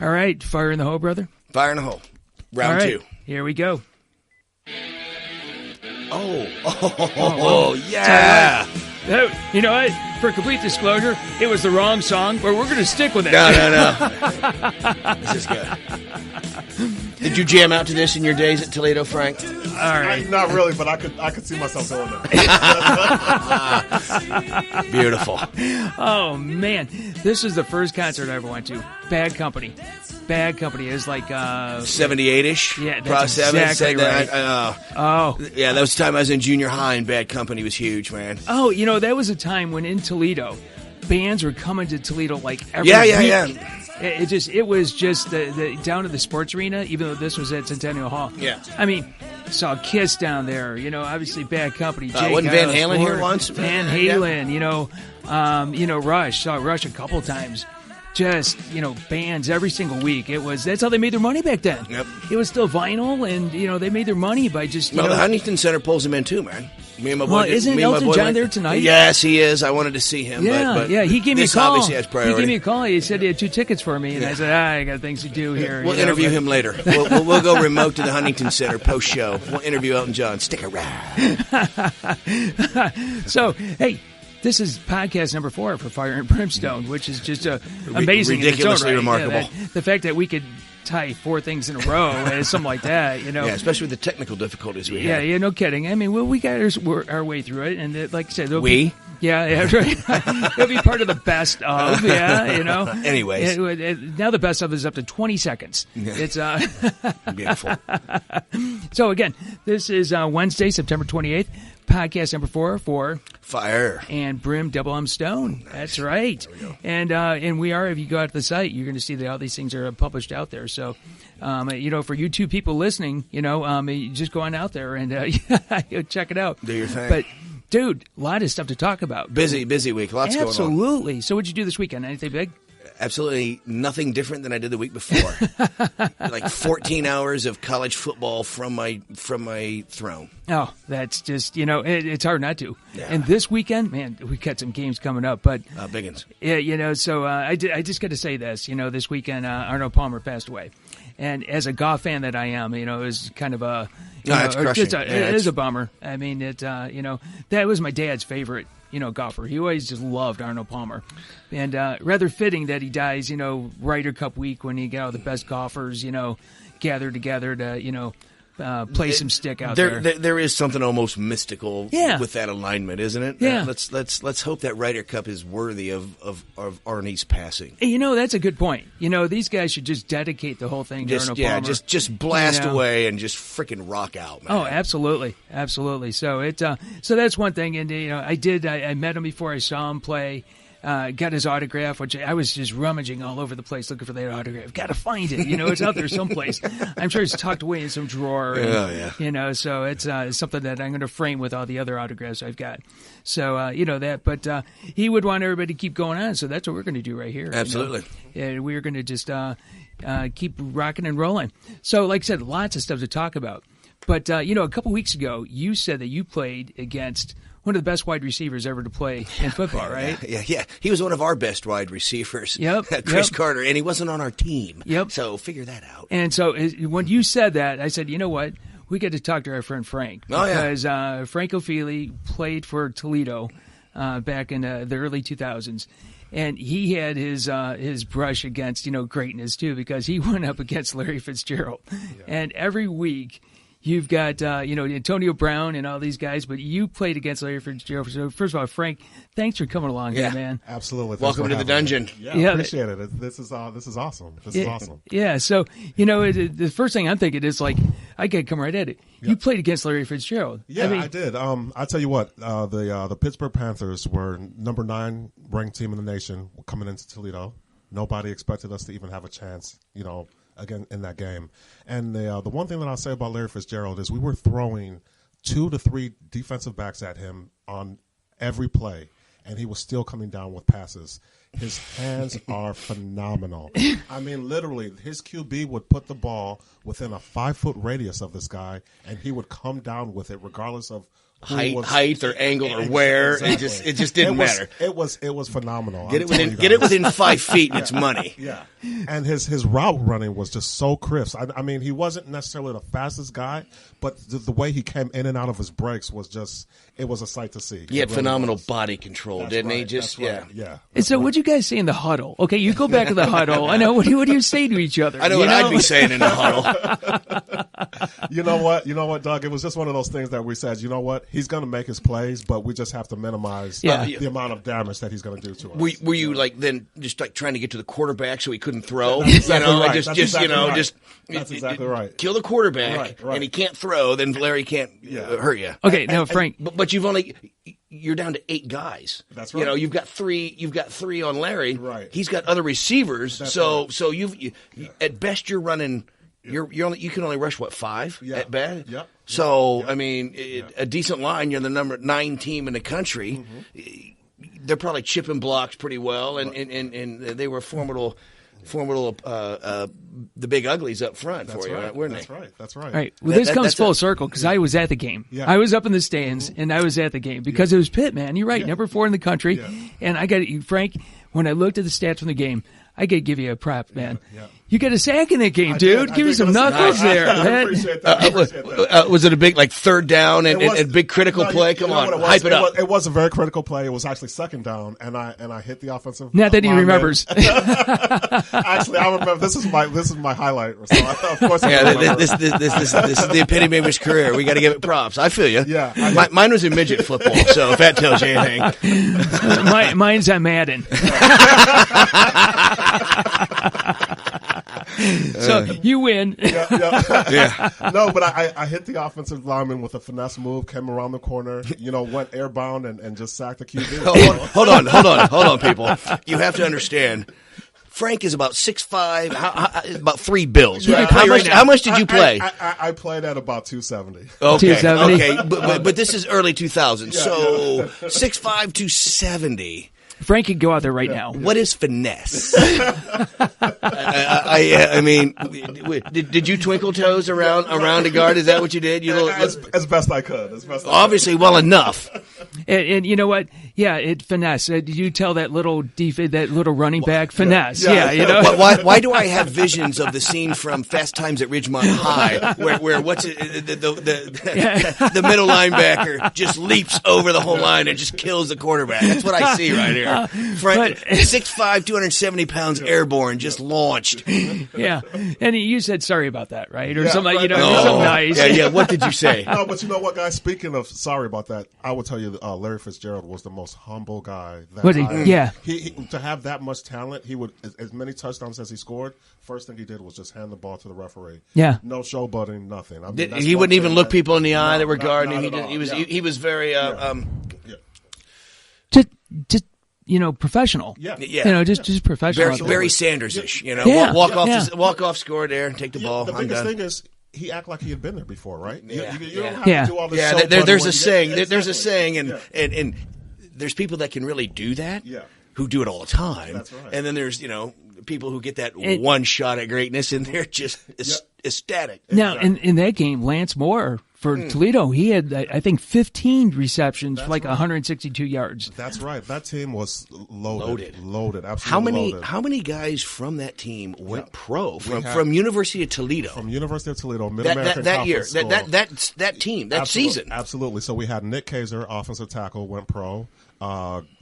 All right, fire in the hole, brother. Fire in the hole. Round two. Here we go. Oh, yeah. You know what? For complete disclosure, it was the wrong song, but we're going to stick with it. No. This is good. Did you jam out to this in your days at Toledo, Frank? All right. Not really, but I could see myself doing that. Beautiful. Oh, man. This is the first concert I ever went to. Bad Company. Bad Company is like 78-ish. Yeah, that's exactly right. Yeah, that was the time I was in junior high, and Bad Company was huge, man. Oh, you know, that was a time when in Toledo, bands were coming to Toledo like every week. Yeah. It was just down to the sports arena, even though this was at Centennial Hall. Yeah. I mean, saw Kiss down there, you know, obviously Bad Company. Wasn't Van Halen here once? Van Halen, Rush. Saw Rush a couple times. Just, bands every single week. That's how they made their money back then. Yep. It was still vinyl, and, they made their money by just, the Huntington Center pulls them in too, man. Me and my boy. Well, isn't Elton John there tonight? Yes, he is. I wanted to see him. Yeah, but he gave me a call. Obviously has priority. He gave me a call. He said he had 2 tickets for me, and I said, I got things to do here. We'll interview him later. We'll go remote to the Huntington Center post-show. We'll interview Elton John. Stick around. So, hey, this is podcast number 4 for Fire and Brimmstone, which is just amazing. Ridiculously in its own right. remarkable. The fact that we could tie 4 things in a row is something like that, Yeah, especially with the technical difficulties we have. had. Yeah, no kidding. I mean, we got our way through it, and like I said, we? Yeah, right. It'll be part of the best of, Anyways. Now the best of is up to 20 seconds. Yeah. It's beautiful. So again, this is Wednesday, September 28th. Podcast number 4 for Fire and Brim Double M Stone. Nice. That's right. And we are. If you go out to the site, you're going to see that all these things are published out there. So, for you 2 people listening, you just go on out there and check it out. Do your thing. But dude, a lot of stuff to talk about. Busy week. Lots going on. Absolutely. So, what'd you do this weekend? Anything big? Absolutely nothing different than I did the week before. Like 14 hours of college football from my throne. Oh, that's just, it's hard not to. Yeah. And this weekend, man, we got some games coming up. But big ones. Yeah, so I just got to say this. This weekend, Arnold Palmer passed away. And as a golf fan that I am, it was kind of a... it's crushing. It is a bummer. I mean, that was my dad's favorite, golfer. He always just loved Arnold Palmer. And rather fitting that he dies, Ryder Cup week when he got all the best golfers, gathered together to, play some stick out there. There is something almost mystical with that alignment, isn't it? Yeah. Let's hope that Ryder Cup is worthy of Arnie's passing. That's a good point. These guys should just dedicate the whole thing to Arnold Palmer. Yeah, just blast away and just freaking rock out, man. Oh, absolutely. So so that's one thing. And I met him before I saw him play. Got his autograph, which I was just rummaging all over the place looking for that autograph. Got to find it. It's out there someplace. I'm sure it's tucked away in some drawer. And, so it's something that I'm going to frame with all the other autographs I've got. So, that. But he would want everybody to keep going on, so that's what we're going to do right here. Absolutely. And we're going to just keep rocking and rolling. So, like I said, lots of stuff to talk about. But, a couple weeks ago, you said that you played against one of the best wide receivers ever to play in football, right? Yeah. He was one of our best wide receivers. Yep. Chris Carter, and he wasn't on our team. Yep. So figure that out. And so when you said that, I said, you know what? We got to talk to our friend Frank. Because Frank O'Feely played for Toledo back in the early 2000s. And he had his brush against, greatness, too, because he went up against Larry Fitzgerald. Yeah. And every week... You've got, Antonio Brown and all these guys, but you played against Larry Fitzgerald. So, first of all, Frank, thanks for coming along here, man. Absolutely. Welcome to the dungeon. Yeah, appreciate it. This is awesome. This is awesome. Yeah, so, the first thing I'm thinking is, like, I got to come right at it. Yep. You played against Larry Fitzgerald. Yeah, I did. I tell you what, the Pittsburgh Panthers were number 9 ranked team in the nation coming into Toledo. Nobody expected us to even have a chance, again in that game. And the one thing that I'll say about Larry Fitzgerald is we were throwing 2 to 3 defensive backs at him on every play, and he was still coming down with passes. His hands are phenomenal. I mean, literally, his QB would put the ball within a 5-foot radius of this guy, and he would come down with it regardless of height or angle or where. Exactly. It just didn't matter. It was phenomenal. Get it within 5 feet, and it's money. Yeah, and his route running was just so crisp. I mean, he wasn't necessarily the fastest guy, but the way he came in and out of his breaks was just, it was a sight to see. He had phenomenal body control, didn't he? Just yeah. And so, what'd you guys say in the huddle? Okay, you go back to the huddle. I know. What do you say to each other? I know what I'd be saying in the huddle. You know what, Doug? It was just one of those things that we said, you know what? He's going to make his plays, but we just have to minimize the amount of damage that he's going to do to us. Were you then just trying to get to the quarterback so he couldn't throw? That's exactly right. That's exactly right. Kill the quarterback, and he can't throw. Then Larry can't hurt you. Okay, now Frank, but you're down to 8 guys. That's right. You've got three on Larry. Right. He's got other receivers. So you at best you're running. You can only rush 5 at best. Yep. So I mean, a decent line. You're the number 9 team in the country. Mm-hmm. They're probably chipping blocks pretty well, and they were formidable. The big uglies up front for you, weren't they? That's right. All right. Well, this comes full circle because I was at the game. Yeah. I was up in the stands, and I was at the game because it was Pitt, man. You're right, number 4 in the country. Yeah. And I got Frank, when I looked at the stats from the game, I got to give you a prop, man. Yeah. You got a sack in that game, dude. Give me some knuckles there. I appreciate that. Was it a big third down and big critical play? Come on, hype it up. It was a very critical play. It was actually second down, and I hit the offensive. Not that he remembers. Actually, I remember. This is my highlight. So of course, this is the epitome of his career. We got to give it props. I feel you. Yeah, mine was in midget football. So if that tells you anything, mine's on Madden. So you win. Yeah. No, but I hit the offensive lineman with a finesse move, came around the corner, went airbound and just sacked the QB. Hold on, people. You have to understand. Frank is about 6'5", about 3 bills. Right? How much did you play? I played at about 270. Okay, 270. Okay, but this is early 2000s, so 6'5", 270. Frank could go out there right now. What is finesse? I mean, did you twinkle toes around a guard? Is that what you did? As best I could. Obviously, well enough. And you know what? Yeah, finesse. Did you tell that little running back finesse? Yeah. Why do I have visions of the scene from Fast Times at Ridgemont High, where the middle linebacker just leaps over the whole line and just kills the quarterback? That's what I see right here. Frank, 6'5", 270 pounds, airborne, just launched. Yeah, and you said sorry about that, right? Or something, something nice. Yeah. What did you say? No, but you know what, guys? Speaking of sorry about that, I will tell you, Larry Fitzgerald was the most humble guy. He to have that much talent, he would as many touchdowns as he scored. First thing he did was just hand the ball to the referee. Yeah, no showbutting, nothing. I mean, he wouldn't even look people in the eye that were guarding him. He was very just professional. Yeah. Just professional. Very Sanders-ish. Walk off, score there, and take the ball. The biggest thing is he act like he had been there before, right? Yeah. You don't have to do all this. Yeah, there's a saying. There's a saying, and there's people that can really do that. Yeah. Who do it all the time. That's right. And then there's people who get that one shot at greatness, and they're just ecstatic. Now, in that game, Lance Moore for Toledo, he had, I think, 15 receptions for 162 yards. That's right. That team was loaded. Absolutely loaded. How many guys from that team went pro from University of Toledo? From University of Toledo, Mid-American that year, School. that team, that season. Absolutely. So we had Nick Kaiser, offensive tackle, went pro.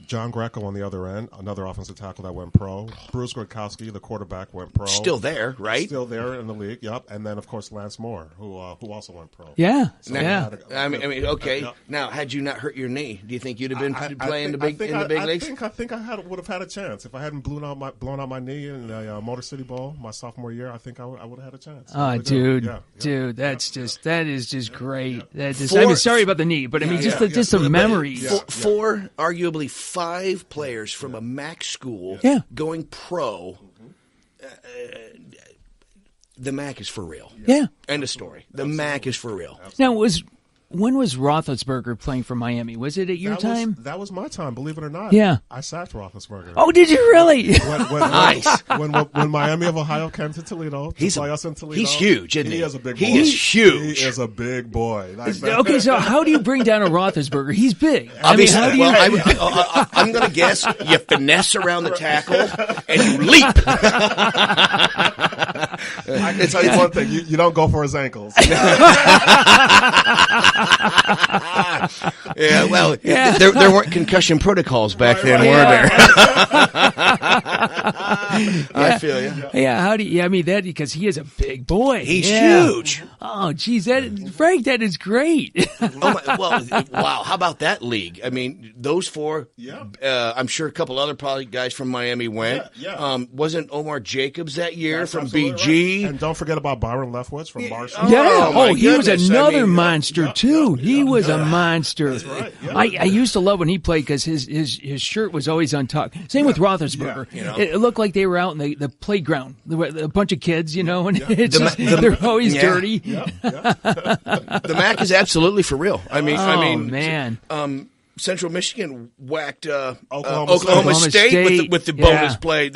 John Greco on the other end, another offensive tackle that went pro. Bruce Gronkowski, the quarterback, went pro. Still there, right? Still there in the league, yep. And then, of course, Lance Moore, who also went pro. Yeah, so I mean, okay. Yep. Now, had you not hurt your knee, do you think you'd have been playing in the big leagues? I think I would have had a chance if I hadn't blown out my knee in the Motor City Bowl my sophomore year. I think I would have had a chance. Oh, dude, that is just great. I'm sorry about the knee, but I mean, just some memories. Four, arguably 5 players from a MAC school going pro. The MAC is for real. Yeah. End of story. The MAC is for real. Now, was when was Roethlisberger playing for Miami? Was it at your time? That was my time, believe it or not. Yeah. I sacked Roethlisberger. Oh, did you really? Nice. When Miami of Ohio came to Toledo to play us in Toledo. He's huge, isn't he? He is a big boy. He is huge. He is a big boy. Okay, so how do you bring down a Roethlisberger? He's big. Obviously, how do you... I'm going to guess you finesse around the tackle and you leap. I can tell you one thing: you don't go for his ankles. Yeah, well, there weren't concussion protocols back then, were there? I feel you. Yeah, how do you? I mean, that because he is a big boy. He's huge. Oh, geez, Frank, that is great. Wow. How about that league? I mean, those four. Yeah. I'm sure a couple other probably guys from Miami went. Yeah. Wasn't Omar Jacobs that year That's from BG? Right. And don't forget about Byron Leftwich from Marshall. He was another monster too. He was a monster. That's right. Yeah. I used to love when he played because his shirt was always untucked. Same with Roethlisberger. Yeah. It looked like they were out in the playground, a bunch of kids, and it's they're always dirty. The MAC is absolutely for real. I mean, man. Central Michigan whacked Oklahoma State with the bonus play.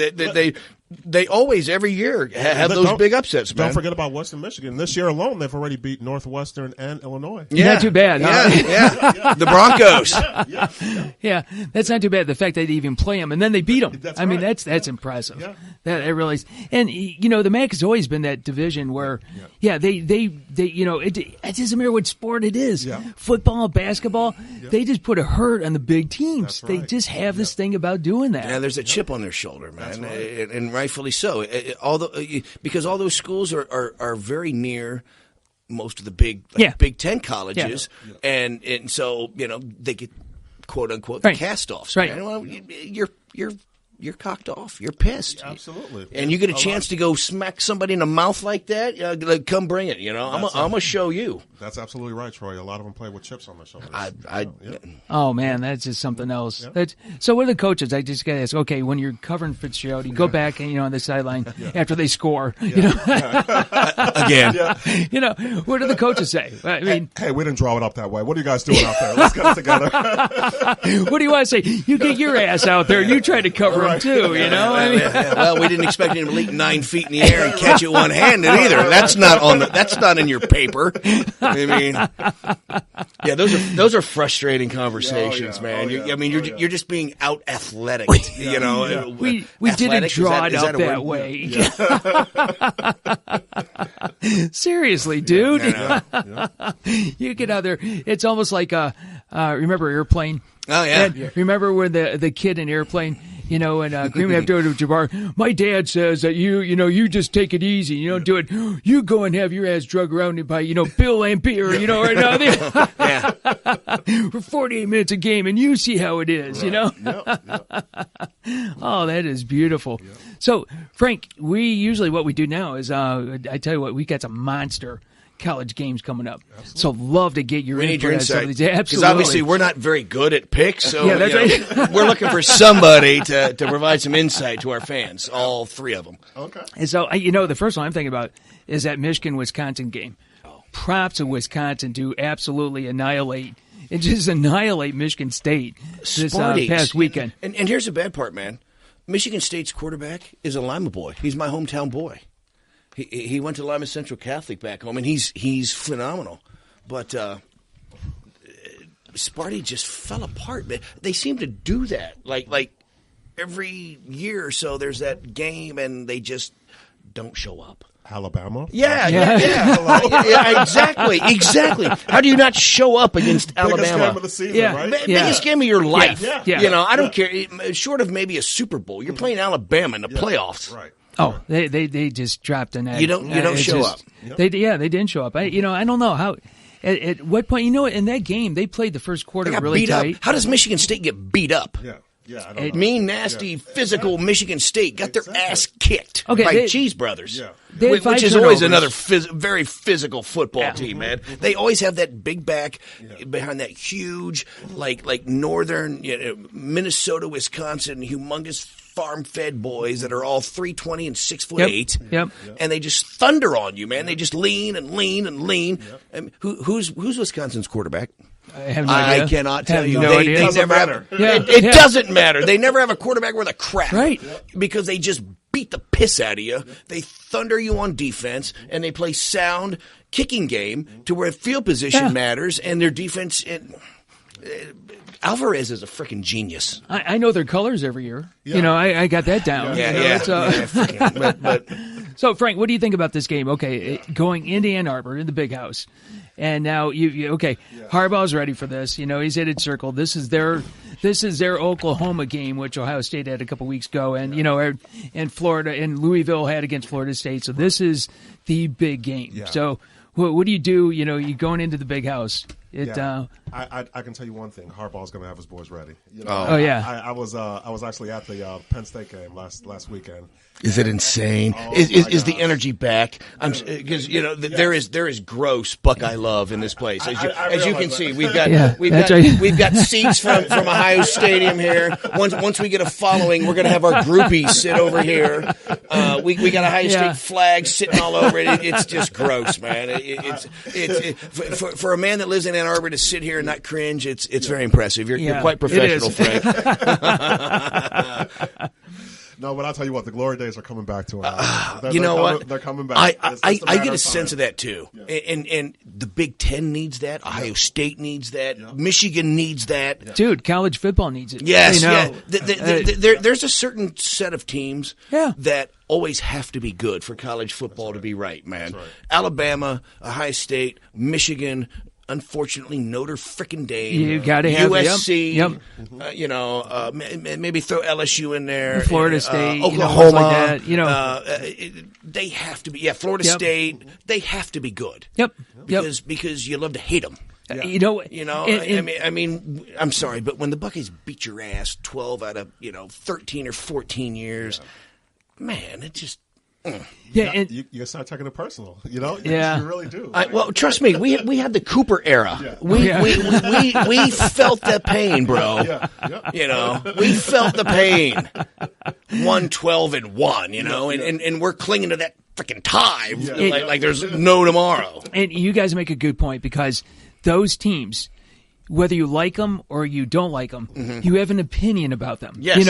They always every year have those big upsets. Man. Don't forget about Western Michigan. This year alone, they've already beat Northwestern and Illinois. Yeah. Not too bad. Yeah. The Broncos. Yeah, that's not too bad. The fact that they even play them and then they beat them. That's that's impressive. Yeah. That it really is. And the MAC has always been that division where, they it doesn't matter what sport it is. Yeah. Football, basketball, they just put a hurt on the big teams. That's right. They just have this thing about doing that. Yeah, there's a chip on their shoulder, man, right. and rightfully so. Because all those schools are very near most of the Big Ten colleges, and so they get quote unquote cast-offs. Right. Man. Well, you're cocked off. You're pissed. Absolutely. And you get a chance to go smack somebody in the mouth like that, come bring it. I'm going to show you. That's absolutely right, Troy. A lot of them play with chips on their shoulders. Oh, man, that's just something else. Yeah. So what are the coaches? I just got to ask, okay, when you're covering Fitzgerald, you go back and, on the sideline after they score. Again. What do the coaches say? I mean, hey, we didn't draw it up that way. What are you guys doing out there? Let's get it together. What do you want to say? You get your ass out there and you try to cover them too, Well, we didn't expect him to leap 9 feet in the air and catch it one-handed either. That's not in your paper. I mean, those are frustrating conversations, man. You're just being out athletic. We didn't draw it up that way. Yeah. Seriously, dude. You get out there. It's almost like remember Airplane? Oh yeah. Remember when the kid in Airplane? And Kareem Abdul-Jabbar, my dad says that you just take it easy. You don't do it. You go and have your ass drug around by, Bill Laimbeer, right now there. For 48 minutes a game, and you see how it is, Oh, that is beautiful. Yep. So, Frank, what we do now is, I tell you what, we got some monster college games coming up. Absolutely. So love to get your input on some of these. Absolutely. Because obviously we're not very good at picks, so that's right. We're looking for somebody to provide some insight to our fans, all three of them. Okay. And so, the first one I'm thinking about is that Michigan-Wisconsin game. Props to Wisconsin to absolutely annihilate Michigan State this past weekend. And here's the bad part, man. Michigan State's quarterback is a Lima boy. He's my hometown boy. He went to Lima Central Catholic back home, and he's phenomenal. But Sparty just fell apart. They seem to do that. Like every year or so, there's that game, and they just don't show up. Alabama? Yeah, exactly. How do you not show up against Alabama? Biggest game of the season, right? Biggest game of your life. Yeah. I don't care. Short of maybe a Super Bowl, you're playing Alabama in the playoffs. Right. Oh, they just dropped an egg. You don't show up. They didn't show up. I don't know how. At what point? In that game they played the first quarter really tight. How does Michigan State get beat up? Yeah, I don't know. Mean, nasty, physical Michigan State got their ass kicked by Cheese Brothers. Yeah. Which is always another very physical football team, man. They always have that big back behind that huge, like northern Minnesota, Wisconsin, humongous farm-fed boys that are all 320 and 6'8". Yep. And they just thunder on you, man. They just lean and lean and lean. And who's Wisconsin's quarterback? I have no idea. I cannot tell you. No idea. They doesn't never matter. It doesn't matter. They never have a quarterback worth a crap. Right. Because they just beat the piss out of you. They thunder you on defense, and they play sound kicking game to where field position matters, and their defense. Alvarez is a freaking genius. I know their colors every year. You know, I got that down. So, Frank, what do you think about this game? Okay, going into Ann Arbor in the Big House, and now Harbaugh's ready for this. You know, he's hit it circle. This is their Oklahoma game, which Ohio State had a couple weeks ago, and and Florida and Louisville had against Florida State. So this is the big game. Yeah. So what do? You know, you going into the Big House. I can tell you one thing. Harbaugh's going to have his boys ready. You know, I was actually at the Penn State game last weekend. Is it insane? Is the energy back? Because there is gross Buckeye love in this place. As you can see, we've got seats from Ohio Stadium here. Once we get a following, we're going to have our groupies sit over here. We got a Ohio State flag sitting all over it. It's just gross, man. For a man that lives in Ann Arbor to sit here and not cringe, it's very impressive. You're quite professional, Frank. No, but I'll tell you what, the glory days are coming back to what? They're coming back. I get a sense of that, too. Yeah. And the Big Ten needs that. Ohio State needs that. Yeah. Michigan needs that. Dude, college football needs it. Yes, there's a certain set of teams that always have to be good for college football to be right, man. Right. Alabama, Ohio State, Michigan, unfortunately, Notre frickin' Dame. You got to have USC. Maybe throw LSU in there. Florida State, Oklahoma, like that. They have to be. Yeah, Florida State. They have to be good. Because you love to hate them. I mean, I'm sorry, but when the Buckeyes beat your ass 12 out of 13 or 14 years, man, it just. You start taking it personal. You really do. Well, trust me, we had the Cooper era. Yeah. We felt the pain, bro. We felt the pain. 1-12-1, and we're clinging to that freaking tie like there's no tomorrow. And you guys make a good point because those teams, whether you like them or you don't like them, you have an opinion about them. Yes, and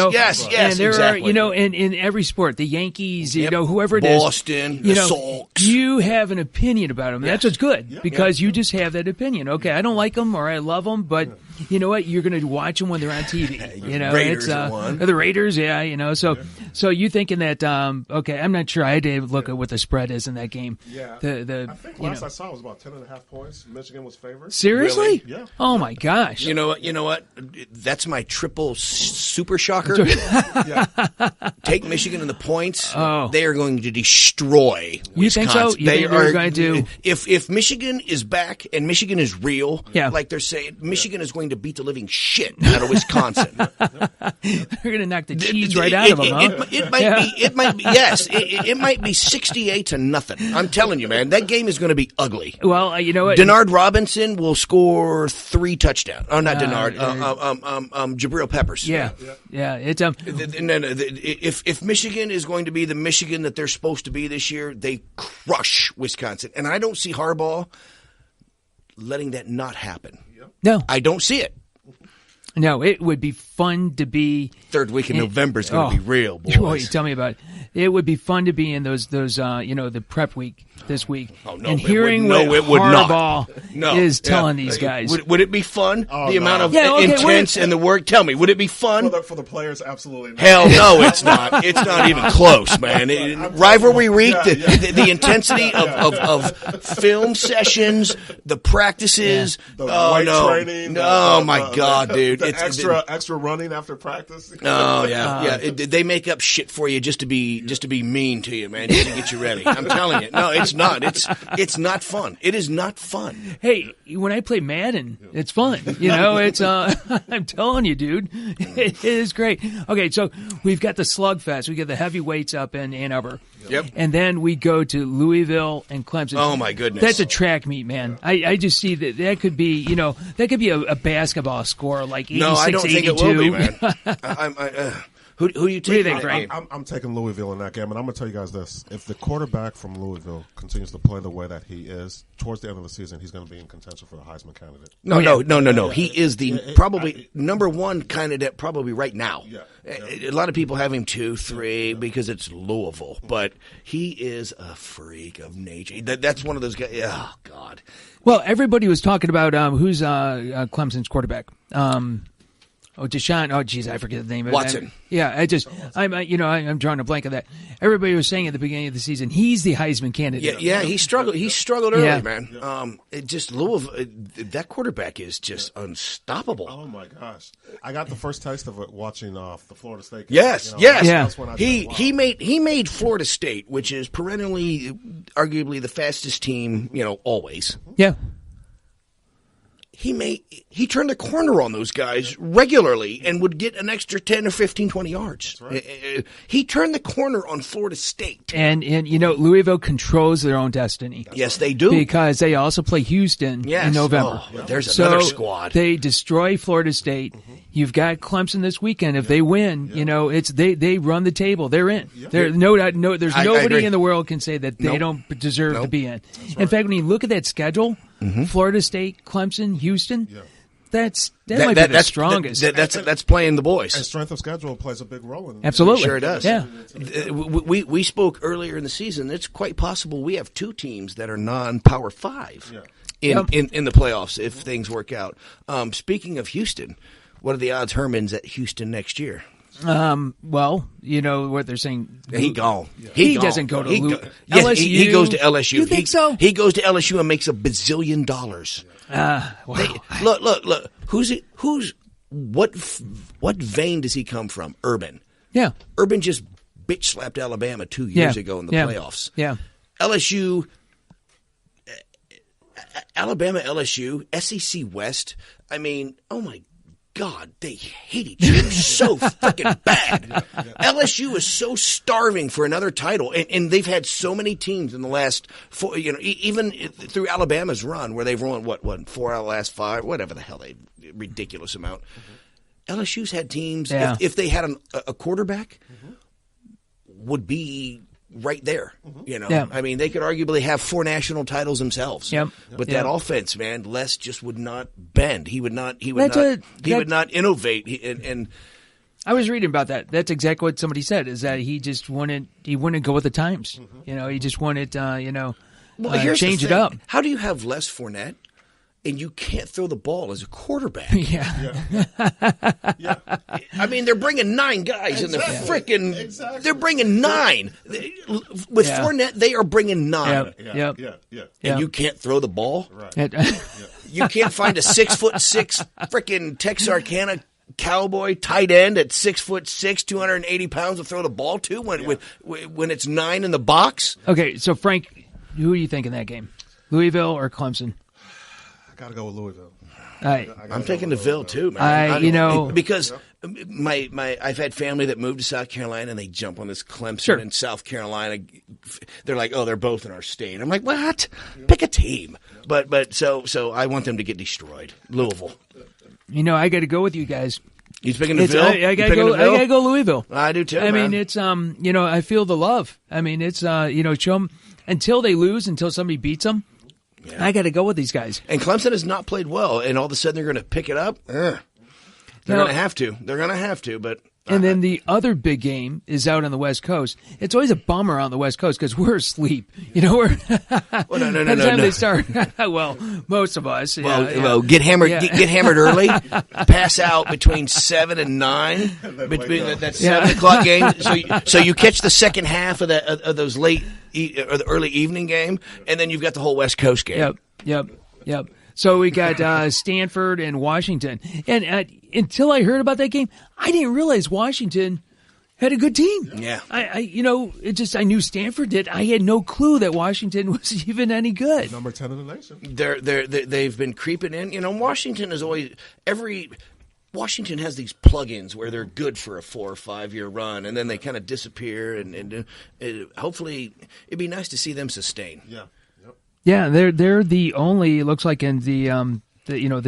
there exactly. are, in every sport, the Yankees, whoever it Boston, is, the Sox. You have an opinion about them. That's what's good because you just have that opinion. Okay, I don't like them or I love them, but you know what? You're going to watch them when they're on TV. Raiders are one. The Raiders, So you thinking that? Okay, I'm not sure. I had to look at what the spread is in that game. Yeah, I think last I saw it was about 10.5 points. Michigan was favored. Seriously? Really? Yeah. Oh my gosh! You know what? That's my triple super shocker. Take Michigan in the points. Oh. They are going to destroy Wisconsin. You think so? You think they're going to? If Michigan is back and Michigan is real, like they're saying, Michigan is going to beat the living shit out of Wisconsin. They're going to knock the cheese right out of them. It might be. Yes, it might be 68-0. I'm telling you, man, that game is going to be ugly. Well, you know what? Denard Robinson will score 3 touchdowns. Oh, not Denard. Jabril Peppers. Yeah. It's if Michigan is going to be the Michigan that they're supposed to be this year, they crush Wisconsin, and I don't see Harbaugh letting that not happen. No, I don't see it. No, it would be fun to be. Third week in November is going to be real, boys. Boy, tell me about it. It would be fun to be in those the prep week this week and hearing what Harbaugh is telling these guys. Would it be fun? The amount of intense and the work. Tell me, would it be fun? For the players, absolutely not. Hell no, it's not. It's not even close, man. Rivalry week, the intensity of film sessions, the practices, the training. Oh my God, dude! It's extra running after practice. Oh yeah. They make up shit for you just to be mean to you, man, just to get you ready. I'm telling you. No, it's not. It's not fun. It is not fun. Hey, when I play Madden, it's fun. It's I'm telling you, dude, it is great. Okay, so we've got the slugfest. We got the heavyweights up in Ann Arbor. Yep. And then we go to Louisville and Clemson. Oh my goodness. That's a track meet, man. I just see that could be, that could be a basketball score like 86-82. No, I don't think it will be, man. Who do you take? I'm taking Louisville in that game, and I'm going to tell you guys this: if the quarterback from Louisville continues to play the way that he is, towards the end of the season, he's going to be in contention for the Heisman candidate. No. He is the probably number one candidate probably right now. Yeah. A lot of people have him 2, 3 because it's Louisville, but he is a freak of nature. That's one of those guys. Oh God. Well, everybody was talking about who's Clemson's quarterback. Deshaun. Oh, geez, I forget the name of it. Watson. I'm drawing a blank on that. Everybody was saying at the beginning of the season he's the Heisman candidate. Yeah, he struggled. He struggled early, man. It just Louisville. That quarterback is just unstoppable. Oh my gosh! I got the first taste of it watching the Florida State game. Yes. He made Florida State, which is perennially, arguably the fastest team. Always. Yeah. He turned the corner on those guys regularly and would get an extra 10 or 15, 20 yards. Right. He turned the corner on Florida State. And Louisville controls their own destiny. Yes, they do. Because they also play Houston in November. There's another squad. They destroy Florida State. Mm-hmm. You've got Clemson this weekend. If they win, they run the table. They're in. There's nobody in the world can say that they don't deserve to be in. Right. In fact, when you look at that schedule, Florida State, Clemson, Houston, that might be the strongest. That's playing the boys. And strength of schedule plays a big role in it. Absolutely. Sure it does. Yeah. We spoke earlier in the season. It's quite possible we have 2 teams that are non-Power 5 in the playoffs if things work out. Speaking of Houston, what are the odds Herman's at Houston next year? Well, you know what they're saying. He gone. He doesn't go to LSU. Yes, he goes to LSU. You think so? He goes to LSU and makes $1 bazillion. Wow. Look. What vein does he come from? Urban. Yeah. Urban just bitch slapped Alabama 2 years ago in the playoffs. Yeah. LSU. Alabama, LSU, SEC West. I mean, oh my God, they hate each other so freaking bad. LSU is so starving for another title, and they've had so many teams in the last 4, even through Alabama's run where they've won, 4 out of the last 5, whatever the hell, ridiculous amount. LSU's had teams, if they had a quarterback, would be right there, I mean, they could arguably have 4 national titles themselves. But that offense, man, Les just would not bend. He would not innovate. And I was reading about that. That's exactly what somebody said. Is that he wouldn't go with the times. He just wanted change it up. How do you have Les Fournette and you can't throw the ball as a quarterback? I mean, they're bringing 9 guys in the freaking. Exactly. They're bringing 9 with Fournette. They are bringing 9. And you can't throw the ball. Right. You can't find a 6'6" freaking Texarkana cowboy tight end at 6'6", 280 pounds to throw the ball to when it's 9 in the box. Okay, so Frank, who do you think in that game, Louisville or Clemson? I got to go with Louisville. I'm taking the Ville too, man. Because I've had family that moved to South Carolina and they jump on this Clemson and South Carolina. They're like, oh, they're both in our state. I'm like, what? Pick a team. But so I want them to get destroyed. Louisville. I got to go with you guys. You picking the Ville? I got to go Louisville. I do too. I mean, it's I feel the love. I mean, it's show them until they lose, until somebody beats them. Yeah. I got to go with these guys. And Clemson has not played well, and all of a sudden they're going to pick it up. They're going to have to. They're going to have to, but. And then the other big game is out on the West Coast. It's always a bummer on the West Coast because we're asleep. We're. Well, no. They start. Well, most of us. Well, get hammered. Get hammered early. Pass out between 7 and 9. Between that 7 o'clock game. So you catch the second half of those late or the early evening game, and then you've got the whole West Coast game. Yep. So we got Stanford and Washington. And until I heard about that game, I didn't realize Washington had a good team. Yeah. I knew Stanford did. I had no clue that Washington was even any good. Number 10 in the nation. They've been creeping in. Washington is always Washington has these plug-ins where they're good for a 4 or 5 year run, and then they kind of disappear. And hopefully, it'd be nice to see them sustain. Yeah. Yeah, they're the only. It looks like in the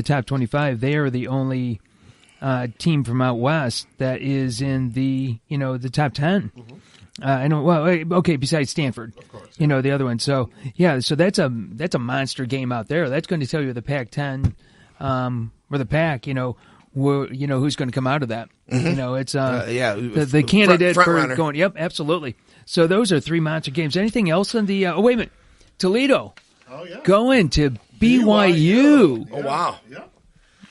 top 25, they are the only team from out west that is in the the top 10. I know. Well, okay. Besides Stanford, of course, the other one. So so that's a monster game out there. That's going to tell you the Pac-10 or the Pac. Who's going to come out of that. It's the candidate front for runner. going. Yep, absolutely. So those are 3 monster games. Anything else on the? Wait a minute, Toledo. Oh yeah. Going to BYU. Oh wow. Yeah.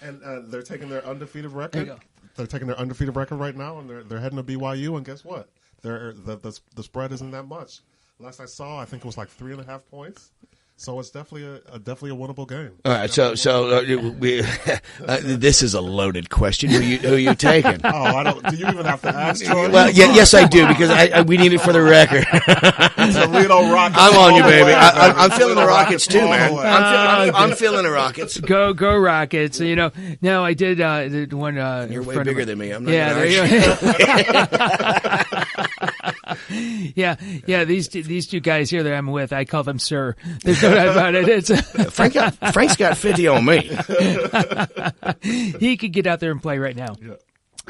And they're taking their undefeated record. They're taking their undefeated record right now, and they're heading to BYU. And guess what? The spread isn't that much. Last I saw, I think it was like 3.5 points. So it's definitely a winnable game. All right, so this is a loaded question. Who you taking? Oh, I don't. Do you even have to ask, Troy? Well, yes, I do because we need it for the record. Toledo Rockets. I'm on you, baby. I'm feeling the Rockets too, man. I'm feeling the Rockets. Go Rockets! Now I did one. You're way bigger than me. I'm not. Yeah, there you go. Yeah. These two guys here that I'm with, I call them sir. There's no doubt about it. It's Frank's got 50 on me. He could get out there and play right now. Yeah.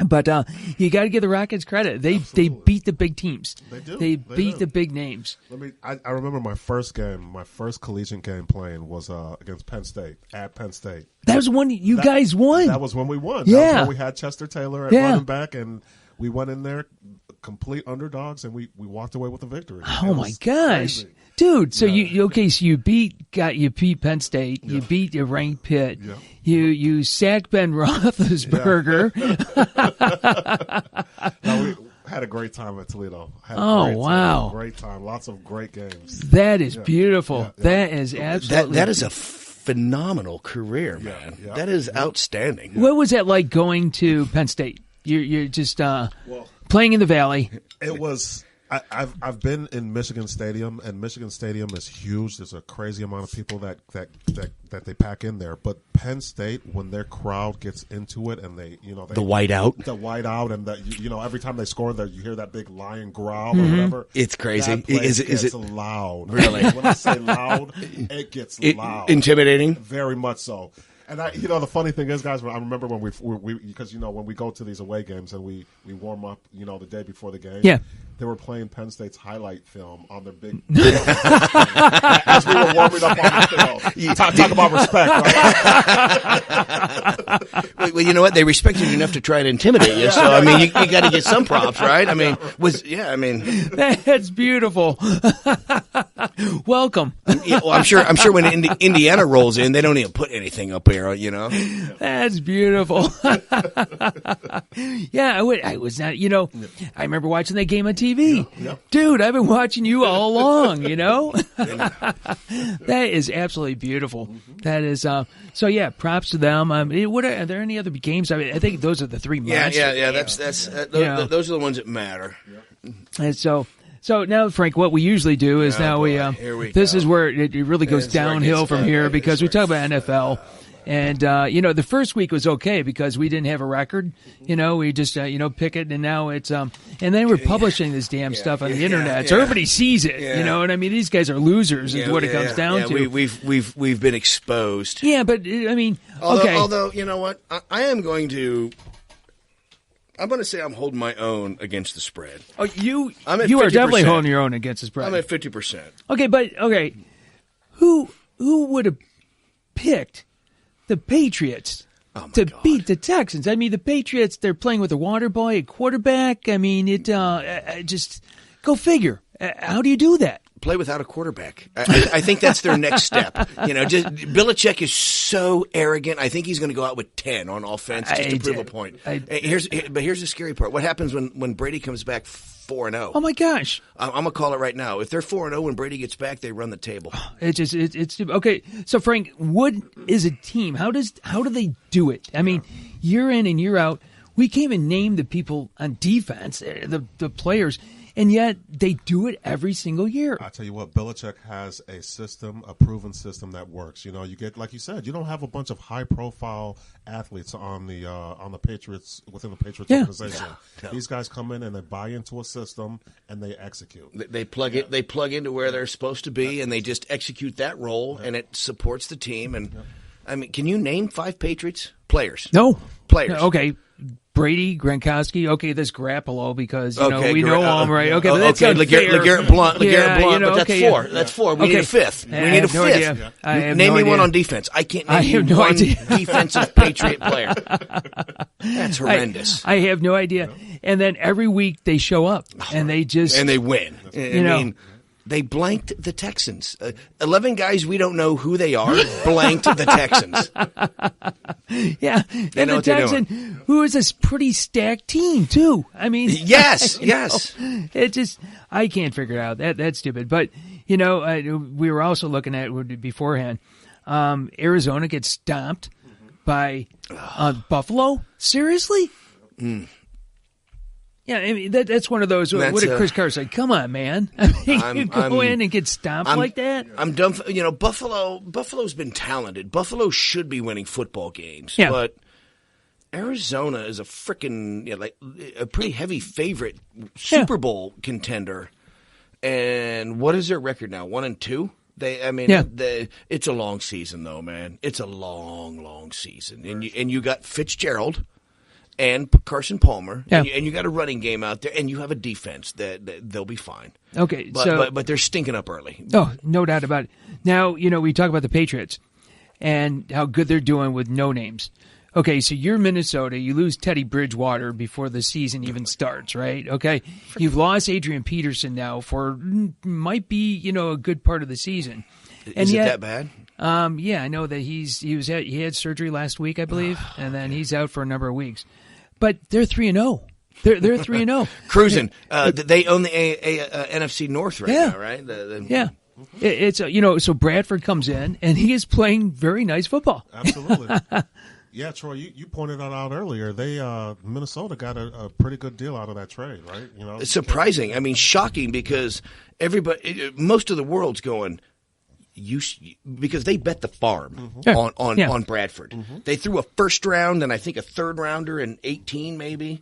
But you got to give the Rockets credit. They beat the big teams. They do. They beat the big names. I remember my first collegiate game playing was against Penn State, at Penn State. That was when you guys won. That was when we won. Yeah. That was when we had Chester Taylor at running back, and we went in there complete underdogs, and we walked away with a victory. Oh my gosh. Crazy. Dude, so you beat Penn State, you beat a ranked Pitt, you sacked Ben Roethlisberger. No, we had a great time at Toledo. Great time, lots of great games. That is beautiful. Yeah. That is absolutely that is a phenomenal career, man. Yeah. That is outstanding. What was that like going to Penn State? You're just playing in the Valley. It was. I've been in Michigan Stadium, and Michigan Stadium is huge. There's a crazy amount of people that they pack in there. But Penn State, when their crowd gets into it, and they the whiteout, and every time they score, you hear that big lion growl or whatever. It's crazy. Is it loud? Really? When I say loud, it gets loud, intimidating, very much so. And the funny thing is, guys, I remember when we because when we go to these away games and we warm up, the day before the game. Yeah. They were playing Penn State's highlight film on their big as we were warming up on the field. Talk about respect, right? Well, you know what? They respected you enough to try to intimidate you. So I mean, you got to get some props, right? I mean, that's beautiful. Welcome. Well, I'm sure when Indiana rolls in, they don't even put anything up here, That's beautiful. Yeah, I was not. I remember watching that game on TV. Yeah. Dude, I've been watching you all along, That is absolutely beautiful. Mm-hmm. That is, props to them. Are there any other games? I think those are the 3 monsters. Yeah. Those are the ones that matter. Yeah. And so now, Frank, what we usually do is this is where it really goes downhill from here because we talk about NFL. And, the first week was okay because we didn't have a record. We just, pick it. And now it's, and then we're publishing this damn stuff on the internet. So everybody sees it, you know what I mean? These guys are losers is what it comes down to. We've been exposed. Yeah, but I mean, Although, you know what? I'm going to say I'm holding my own against the spread. Oh, you are definitely holding your own against the spread. I'm at 50%. Okay, who would have picked the Patriots to beat the Texans? I mean, the Patriots, they're playing with a water boy at quarterback. I mean, just go figure. How do you do that? Play without a quarterback. I think that's their next step. Belichick is so arrogant. I think he's going to go out with 10 on offense just to prove a point. Here's the scary part. What happens when Brady comes back 4-0? Oh my gosh! I'm gonna call it right now. If they're 4-0 when Brady gets back, they run the table. It's okay. So Frank, what is a team? How do they do it? I mean, year in and year out, we can't even name the people on defense, the players. And yet they do it every single year. I tell you what, Belichick has a system, a proven system that works. You get, like you said, you don't have a bunch of high-profile athletes on the Patriots within the Patriots organization. No. These guys come in and they buy into a system and they execute. They plug it. They plug into where they're supposed to be, and they just execute that role, and it supports the team. And I mean, can you name 5 Patriots? Players. No. Players. Okay. Brady, Gronkowski, okay, this Garoppolo because we know him, right? Okay, but that's LeGarrette Blount, but that's four. That's four. We need a fifth. We need a fifth. Name me one on defense. I can't name you one defensive Patriot player. That's horrendous. I have no idea. And then every week they show up and they just and they win. I mean, they blanked the Texans. 11 guys we don't know who they are blanked the Texans. Yeah, and the Texans, who is a pretty stacked team too. I mean, yes. It just I can't figure it out. That's stupid. But we were also looking at beforehand. Arizona gets stomped by Buffalo. Seriously. Yeah, I mean that's one of those. What did Chris Carr say? Come on, man! I mean, you go in and get stomped like that. I'm done. Buffalo's been talented. Buffalo should be winning football games, but Arizona is a freaking a pretty heavy favorite Super Bowl contender. And what is their record now? 1-2. It's a long season though, man. It's a long season, and you got Fitzgerald. And Carson Palmer, and you got a running game out there, and you have a defense that they'll be fine. Okay, but they're stinking up early. Oh, no doubt about it. Now, we talk about the Patriots and how good they're doing with no names. Okay, so you're Minnesota. You lose Teddy Bridgewater before the season even starts, right? Okay, you've lost Adrian Peterson now for might be a good part of the season. Is it that bad? Yeah, I know that he had surgery last week, I believe, and then he's out for a number of weeks. But they're 3-0. They're 3-0. Cruising. They own the NFC North right now, right? Yeah. It's so Bradford comes in and he is playing very nice football. Absolutely. Yeah, Troy, you pointed that out earlier. They Minnesota got a pretty good deal out of that trade, right? It's surprising. I mean, shocking because most of the world's going. Because they bet the farm on Bradford. Mm-hmm. They threw a first round and I think a third rounder in 2018 maybe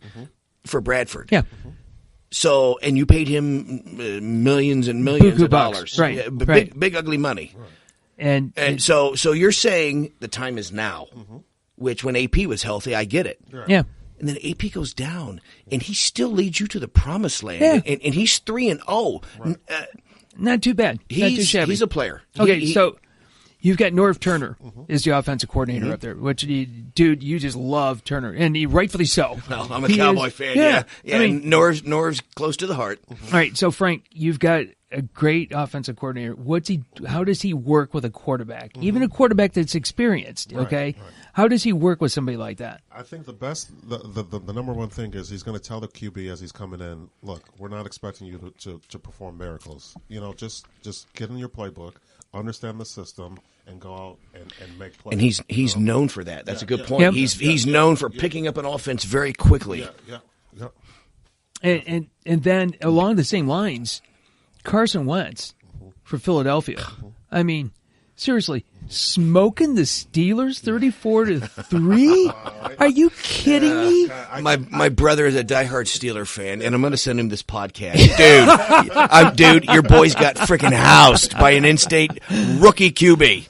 for Bradford. Yeah. Mm-hmm. So and you paid him millions and millions of dollars, right? Yeah, big ugly money. Right. And so you're saying the time is now, which when AP was healthy, I get it. Yeah. And then AP goes down, and he still leads you to the promised land. Yeah. And he's 3-0. Right. Not too bad. Not too shabby. He's a player. Okay, so you've got Norv Turner is the offensive coordinator up there, which, dude, you just love Turner, and rightfully so. Well, I'm a Cowboy fan, yeah. I mean, Norv's close to the heart. All right, so, Frank, you've got a great offensive coordinator. How does he work with a quarterback? Even a quarterback that's experienced, okay? Right. How does he work with somebody like that? I think the number one thing is he's going to tell the QB as he's coming in, look, we're not expecting you to perform miracles. Just get in your playbook, understand the system, and go out and make plays. And he's known for that. That's a good point. Yep. He's known for picking up an offense very quickly. Yeah. And then along the same lines, Carson Wentz for Philadelphia. I mean, seriously, smoking the Steelers 34-3? Are you kidding me? My brother is a diehard Steeler fan, and I'm going to send him this podcast. Dude, your boy's got freaking housed by an in-state rookie QB.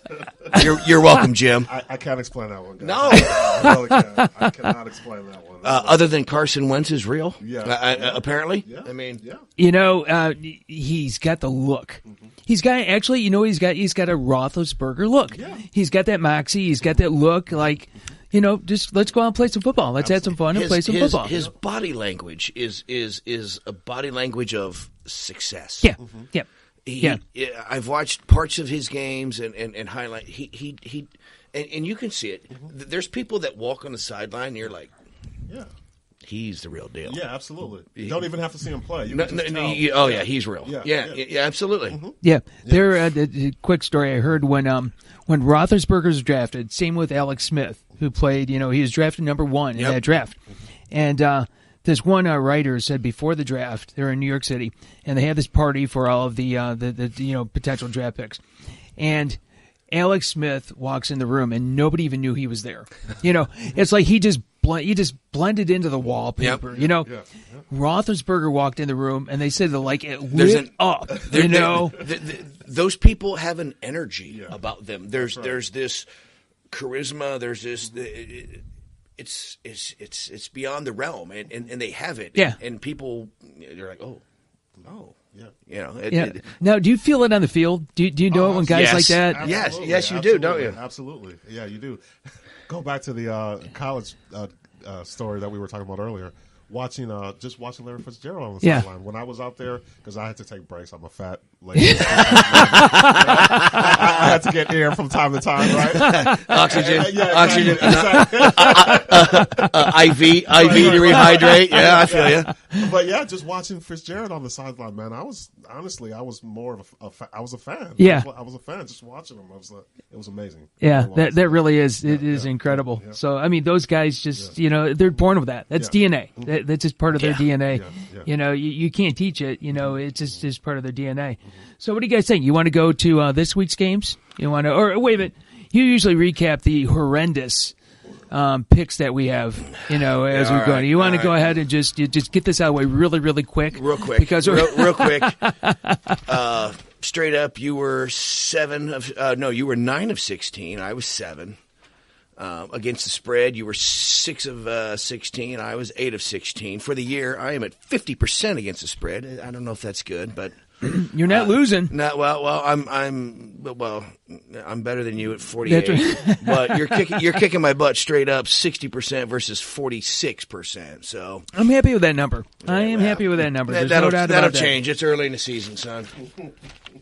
You're welcome, Jim. I can't explain that one, guys. No. I really can't. I cannot explain that one. Other than Carson Wentz is real? Yeah. Apparently? Yeah. I mean... Yeah. He's got the look. He's got he's got a Roethlisberger look. Yeah. He's got that moxie. He's got that look like, just let's go out and play some football. Let's have some fun and play some football. His body language is a body language of success. Yeah. I've watched parts of his games and highlight. He and you can see it. There's people that walk on the sideline and you're like, yeah. He's the real deal. Yeah, absolutely. You don't even have to see him play. He's real. Yeah, absolutely. Mm-hmm. Yeah. There. The quick story I heard when Roethlisberger was drafted. Same with Alex Smith, who played. He was drafted number 1 in that draft. And this one writer said before the draft, they're in New York City, and they had this party for all of the potential draft picks, and Alex Smith walks in the room, and nobody even knew he was there. It's like he just blended into the wallpaper. Roethlisberger walked in the room, and they said it lit up. Those people have an energy about them. There's this charisma. There's this. It's beyond the realm, and they have it. Yeah. And people, they're like, oh. Yeah. Now, do you feel it on the field? Do you know it when guys like that? Absolutely. Yes, you do, don't you? Absolutely. Yeah, you do. Go back to the college story that we were talking about earlier. Watching Larry Fitzgerald on the sideline when I was out there, because I had to take breaks. I'm a fat lady. I had to get air from time to time, right? Oxygen, oxygen, exactly. IV to rehydrate. Yeah, I feel you. But yeah, just watching Fitzgerald on the sideline, man, I was more of I was a fan. Yeah, I was a fan just watching him. It was amazing. Yeah, that really is. It is incredible. Yeah. So I mean, those guys just they're born with that. That's DNA. That's just part of their DNA. Yeah. You can't teach it. It's just part of their DNA. Mm-hmm. So what do you guys think? You want to go to this week's games? You want to, or wait a minute? You usually recap the horrendous picks that we have. As we go. You want to go ahead and just get this out of the way really, really quick. Real quick. Because real quick. Straight up, you were 9 of 16. I was 7. Against the spread, you were 6 of 16. I was 8 of 16. For the year, I am at 50% against the spread. I don't know if that's good, but you're not losing. Not well. I'm better than you at 48. But you're kicking my butt straight up 60% versus 46%. So I'm happy with that number. I am happy with that number. There's no doubt about that. That'll change. It's early in the season, son.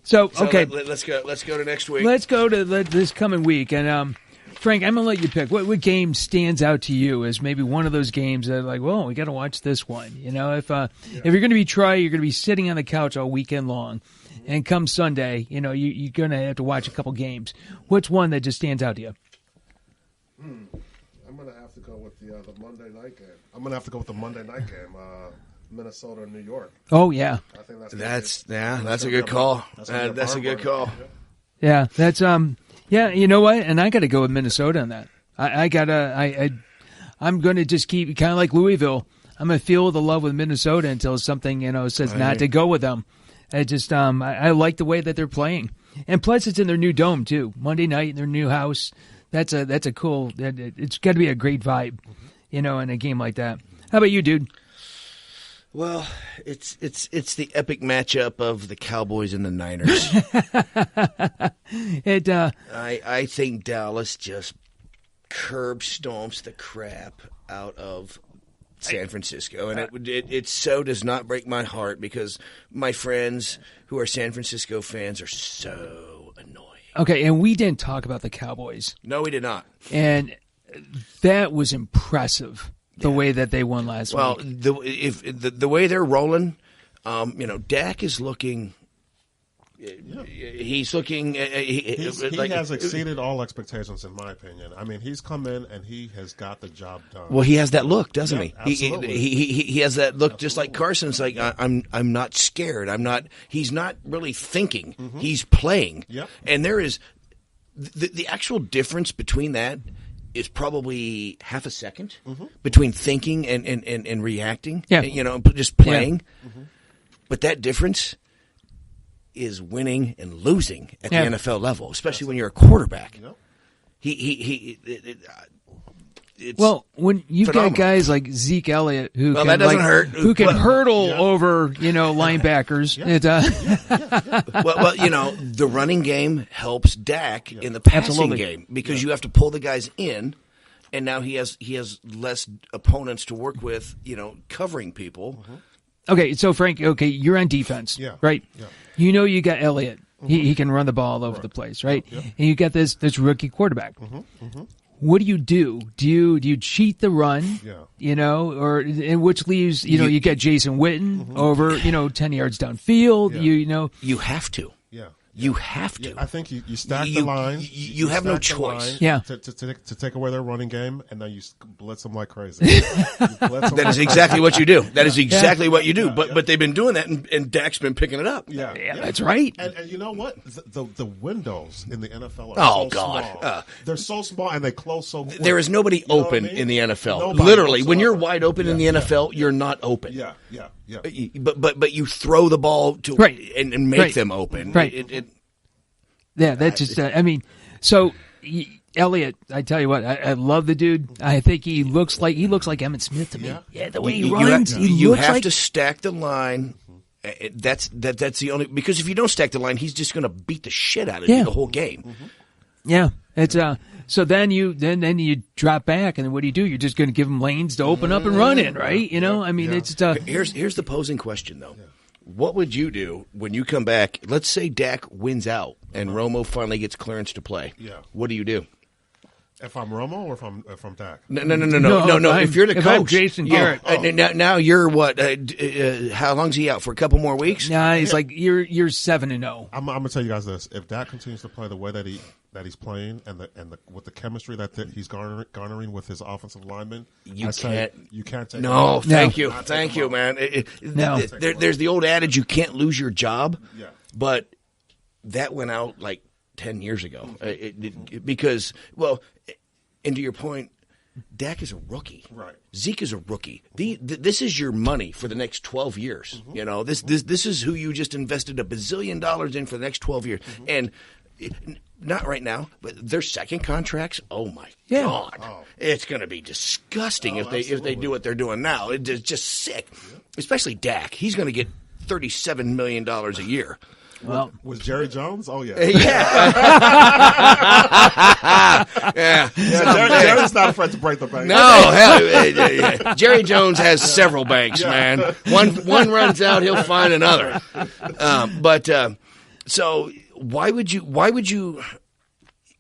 So okay, let's go. Let's go to next week. Let's go to this coming week, and Frank, I'm going to let you pick. What game stands out to you as maybe one of those games that, like, well, we got to watch this one. If you're going to be you're going to be sitting on the couch all weekend long, and come Sunday, you're going to have to watch a couple games. What's one that just stands out to you? I'm going to have to go with the Monday night game. I'm going to have to go with the Monday night game, Minnesota and New York. Oh yeah, I think that's a good call. That's a good call. Yeah, that's Yeah, you know what? And I got to go with Minnesota on that. I'm going to just keep kind of like Louisville. I'm going to feel the love with Minnesota until something says not to go with them. I like the way that they're playing, and plus it's in their new dome too. Monday night in their new house. That's a cool. It's got to be a great vibe, in a game like that. How about you, dude? Well, it's the epic matchup of the Cowboys and the Niners. I think Dallas just curb stomps the crap out of San Francisco, and it so does not break my heart because my friends who are San Francisco fans are so annoying. Okay, and we didn't talk about the Cowboys. No, we did not. And that was impressive. The way that they won last week. Well, the way they're rolling, Dak is looking. He's looking. He has exceeded all expectations, in my opinion. I mean, he's come in and he has got the job done. Well, he has that look, doesn't he? Absolutely. He has that look, just like Carson's. Like I'm not scared. I'm not. He's not really thinking. Mm-hmm. He's playing. Yep. And there is the actual difference between that. Is probably half a second between thinking and reacting. Yeah. Just playing. Yeah. Mm-hmm. But that difference is winning and losing at the NFL level, especially when you're a quarterback. Well, when you've got guys like Zeke Elliott who can, that doesn't hurt. Who can hurdle over linebackers. Well, the running game helps Dak in the passing game because you have to pull the guys in, and now he has less opponents to work with. Covering people. Mm-hmm. Okay, so Frank, you're on defense, right? Yeah. You got Elliott. Mm-hmm. He can run the ball all over the place, right? Yeah. And you got this rookie quarterback. Mm-hmm. Mm-hmm. What do you do? Do you cheat the run? Yeah. Or in which leaves you get Jason Witten over 10 yards downfield. Yeah. You have to. Yeah. You have to. Yeah, I think you stack the line. You have no choice. To take away their running game, and then you blitz them like crazy. That is exactly what you do. That is exactly what you do. But they've been doing that, and Dak's been picking it up. Yeah, that's right. And you know what? The windows in the NFL are small. They're so small, and they close so quick. There is nobody open in the NFL. Literally, when you're wide open in the NFL, you're not open. Yeah. But you throw the ball to and make them open. Right. That's just. So Elliott, I tell you what, I love the dude. I think he looks like Emmitt Smith to me. Yeah, the way he runs, you have to stack the line. That's the only, because if you don't stack the line, he's just going to beat the shit out of you the whole game. Yeah, it's so then you drop back, and then what do? You're just going to give him lanes to open up and run in, right? You know, I mean, it's here's the posing question though. Yeah. What would you do when you come back? Let's say Dak wins out and Romo finally gets clearance to play. Yeah. What do you do? If I'm Romo or if I'm Dak? No. If you're the coach, I'm Jason Garrett. Now you're what? How long's he out for? A couple more weeks? Nah, he's like you're 7-0. I'm gonna tell you guys this: if Dak continues to play the way that he's playing and with the chemistry that he's garnering with his offensive linemen, you can't take. No, thank you, man. There's the old adage: you can't lose your job. Yeah. But that went out like 10 years ago because, well, and to your point, Dak is a rookie. Right. Zeke is a rookie. This is your money for the next 12 years. Mm-hmm. You know, this is who you just invested $1 bazillion in for the next 12 years. Mm-hmm. And not right now, but their second contracts, oh my God. Oh. It's going to be disgusting if they do what they're doing now. It's just sick. Yeah. Especially Dak. He's going to get $37 million a year. Well, was Jerry Jones? Oh yeah, yeah. Jerry's not afraid to break the bank. No, hell, Jerry Jones has several banks, man. One runs out, he'll find another. So why would you?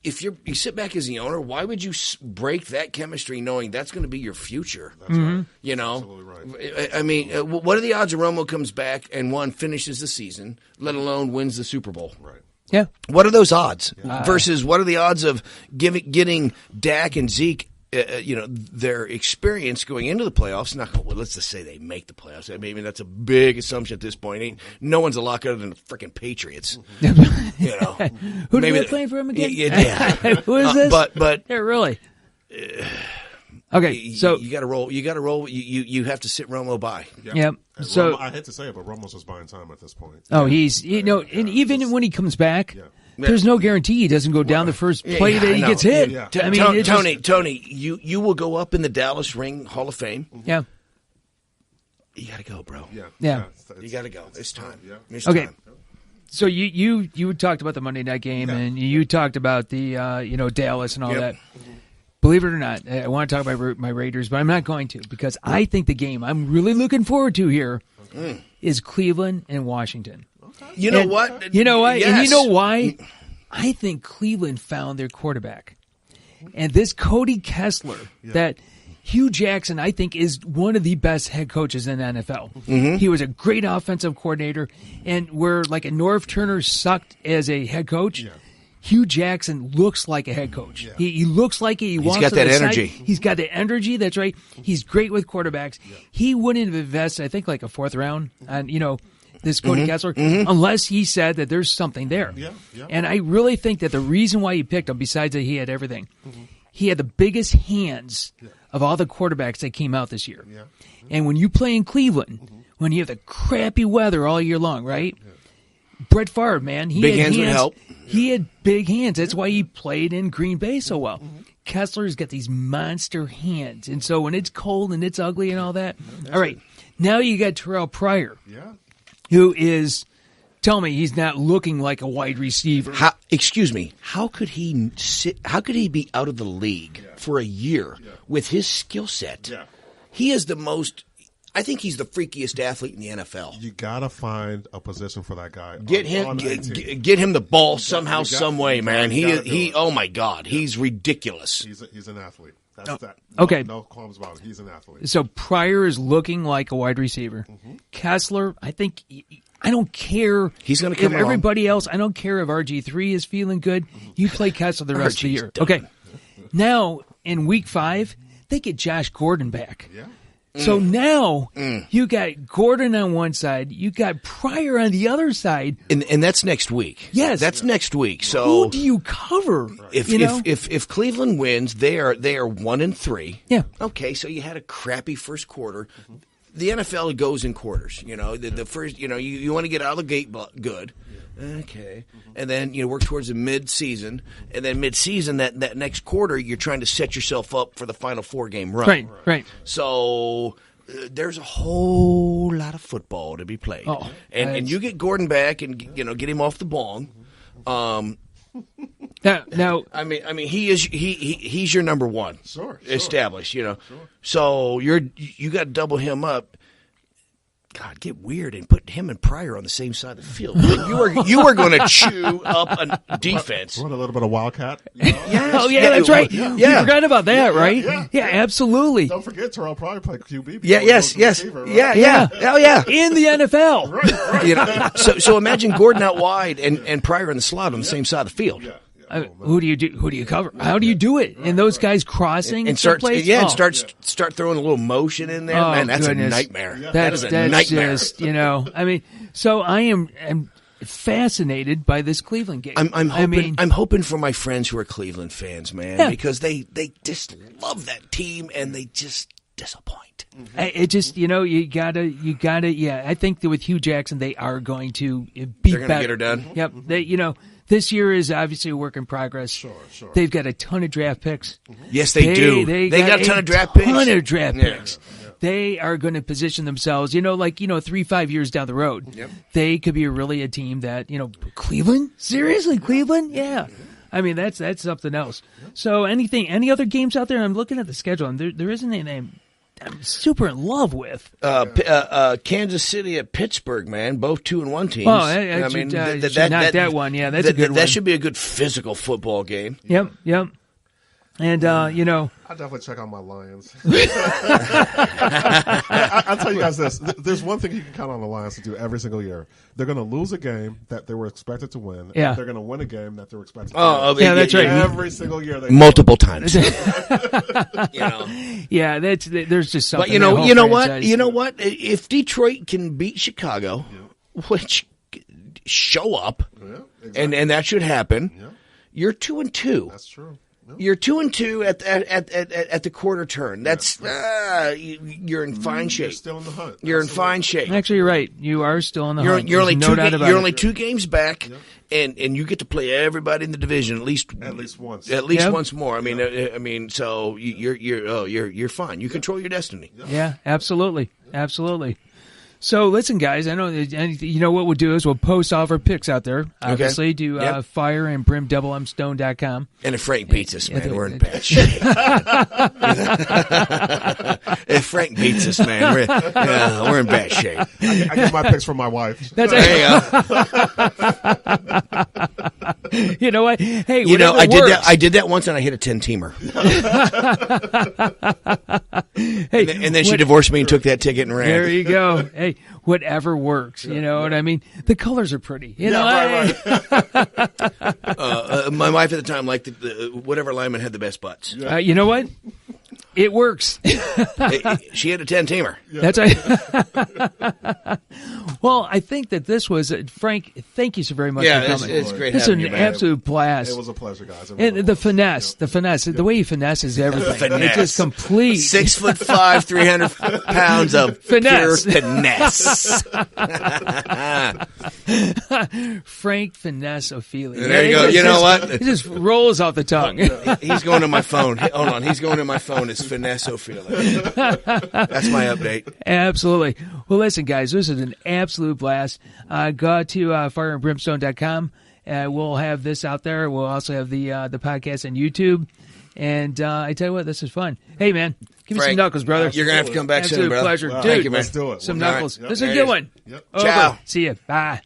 If you sit back as the owner, why would you break that chemistry knowing that's going to be your future? That's right. You know? Absolutely right. I mean, what are the odds of Romo comes back and finishes the season, let alone wins the Super Bowl? Right. Yeah. What are those odds versus what are the odds of getting Dak and Zeke, their experience going into the playoffs? Let's just say they make the playoffs. I mean, that's a big assumption at this point. No one's a lock other than the freaking Patriots. You know, who do they play for him again? Yeah. Who is this? But yeah, really. Okay, so you got to roll. You got to roll. You have to sit Romo by. Yep. So I hate to say it, but Romo's just buying time at this point. Oh, he's and even when he comes back. Yeah. There's no guarantee he doesn't go down the first play that he gets hit. Yeah. I mean, Tony, you will go up in the Dallas Ring Hall of Fame. Yeah. You got to go, bro. Yeah. You got to go. It's time. Yeah. It's okay. Time. So you talked about the Monday night game and you talked about the Dallas and all that. Believe it or not, I want to talk about my Raiders, but I'm not going to because I think the game I'm really looking forward to here is Cleveland and Washington. You know what? You know what? Yes. And you know why? I think Cleveland found their quarterback. And this Cody Kessler, that Hugh Jackson, I think, is one of the best head coaches in the NFL. Mm-hmm. He was a great offensive coordinator. And where like a Norv Turner sucked as a head coach, Hugh Jackson looks like a head coach. Yeah. He looks like he wants got that energy. He's got the energy. That's right. He's great with quarterbacks. Yeah. He wouldn't have invested, I think, like a fourth round on, this Cody Kessler, unless he said that there's something there. Yeah. And I really think that the reason why he picked him, besides that he had everything, he had the biggest hands of all the quarterbacks that came out this year. Yeah. And when you play in Cleveland, when you have the crappy weather all year long, right? Brett Favre, man, he big had hands would help. He had big hands. That's why he played in Green Bay so well. Kessler's got these monster hands. And so when it's cold and it's ugly and all that, all right, now you got Terrell Pryor. Yeah. Who is, tell me, he's not looking like a wide receiver. Excuse me. How could he be out of the league for a year with his skill set? Yeah. He is I think he's the freakiest athlete in the NFL. You gotta find a position for that guy. Get him the ball somehow, some way, man. Oh my God, he's ridiculous. He's an athlete. Okay. No qualms about it. He's an athlete. So Pryor is looking like a wide receiver. Kessler, I think, I don't care. He's going to come if everybody else. I don't care if RG3 is feeling good. You play Kessler the rest of the year. Done. Okay. Now in week 5, they get Josh Gordon back. Yeah. So now you got Gordon on one side, you got Pryor on the other side, and that's next week. Yes, that's next week. So who do you cover? If Cleveland wins, they are 1-3. Yeah. Okay, so you had a crappy first quarter. The NFL goes in quarters. The first. You want to get out of the gate good. Okay. And then you work towards the mid-season, and then mid-season, that next quarter, you're trying to set yourself up for the final 4-game run. Right. So there's a whole lot of football to be played. And you get Gordon back and get him off the bong. Now, I mean, he's your number one. Sure. Established, So you got to double him up. God, get weird and put him and Pryor on the same side of the field. You are going to chew up a defense. Want a little bit of wildcat? Yes. That's right. Yeah. You forgot about that, right? Yeah, absolutely. Don't forget, Terrell Pryor played QB. Yes. Receiver, right? Yeah. Oh, yeah. In the NFL. Right. So imagine Gordon out wide and Pryor in the slot on the same side of the field. Yeah. Who do you do? Who do you cover? How do you do it? And those guys crossing and start throwing a little motion in there. Man, that's a nightmare. That is a nightmare. Just, I mean, so I am fascinated by this Cleveland game. I'm hoping for my friends who are Cleveland fans, man, because they just love that team and they just disappoint. It just, you gotta. Yeah, I think that with Hugh Jackson, they are going to be They're going better. to get her done. Yep. This year is obviously a work in progress. Sure. They've got a ton of draft picks. Yes, they do. They got a ton of draft picks. They are going to position themselves, 3-5 years down the road. Yep. They could be really a team that, Cleveland? Seriously, Cleveland? Yeah. I mean, that's something else. So any other games out there? I'm looking at the schedule, and there isn't anything I'm super in love with. Kansas City at Pittsburgh, man. Both 2-1 teams. Oh, that one. Yeah, that's a good one. That should be a good physical football game. Yep. And, I'll definitely check out my Lions. I'll tell you guys this. There's one thing you can count on the Lions to do every single year. They're going to lose a game that they were expected to win. Yeah. And they're going to win a game that they were expected to win. Yeah, that's right. Every single year. Multiple times. Yeah, there's just something. But you know what? If Detroit can beat Chicago, which show up, exactly. and that should happen, you're 2-2. That's true. Yep. You're 2-2 at the quarter turn. That's you're in fine shape. You're still in the hunt. You're in fine shape. Actually, you're right. You are still in the hunt. You're only doubt 2 games back, and you get to play everybody in the division at least once. At least once more. I mean, so you're fine. You control your destiny. Yeah, absolutely. So, listen, guys, I know what we'll do is we'll post all of our picks out there, obviously, to Fire and Brimmstone.com. And if Frank beats us, man, we're in bad shape. If Frank beats us, man, we're in bad shape. I get my picks from my wife. There you go. You know what? Hey, I did that once, and I hit a 10-teamer. and then she divorced me and took that ticket and ran. There you go. Hey, whatever works. You know what I mean? The colors are pretty. Right. My wife at the time liked whatever lineman had the best butts. You know what? It works. She had a 10-teamer. That's right. Well, I think that this was Frank. Thank you so very much for coming. It's great. This is an absolute blast. It was a pleasure, guys. And the finesse, the way he finesses everything. It's just complete. 6'5", 300 pounds of finesse. Pure finesse. Frank Finesse Ophelia. There you go. You know what? It just rolls off the tongue. He's going to my phone. Hold on. He's going to my phone. It's Finesse Ophelia. That's my update. Absolutely. Well, listen, guys, this is an absolute blast. Go to fireandbrimstone.com. We'll have this out there. We'll also have the podcast on YouTube. And I tell you what, this is fun. Hey, man, give me some knuckles, brother. You're going to have to come back soon, brother. Absolute pleasure. Wow. Dude, Thank you, man. Let's do it. Some knuckles. Right. This is a good one. Yep. Ciao. See you. Bye.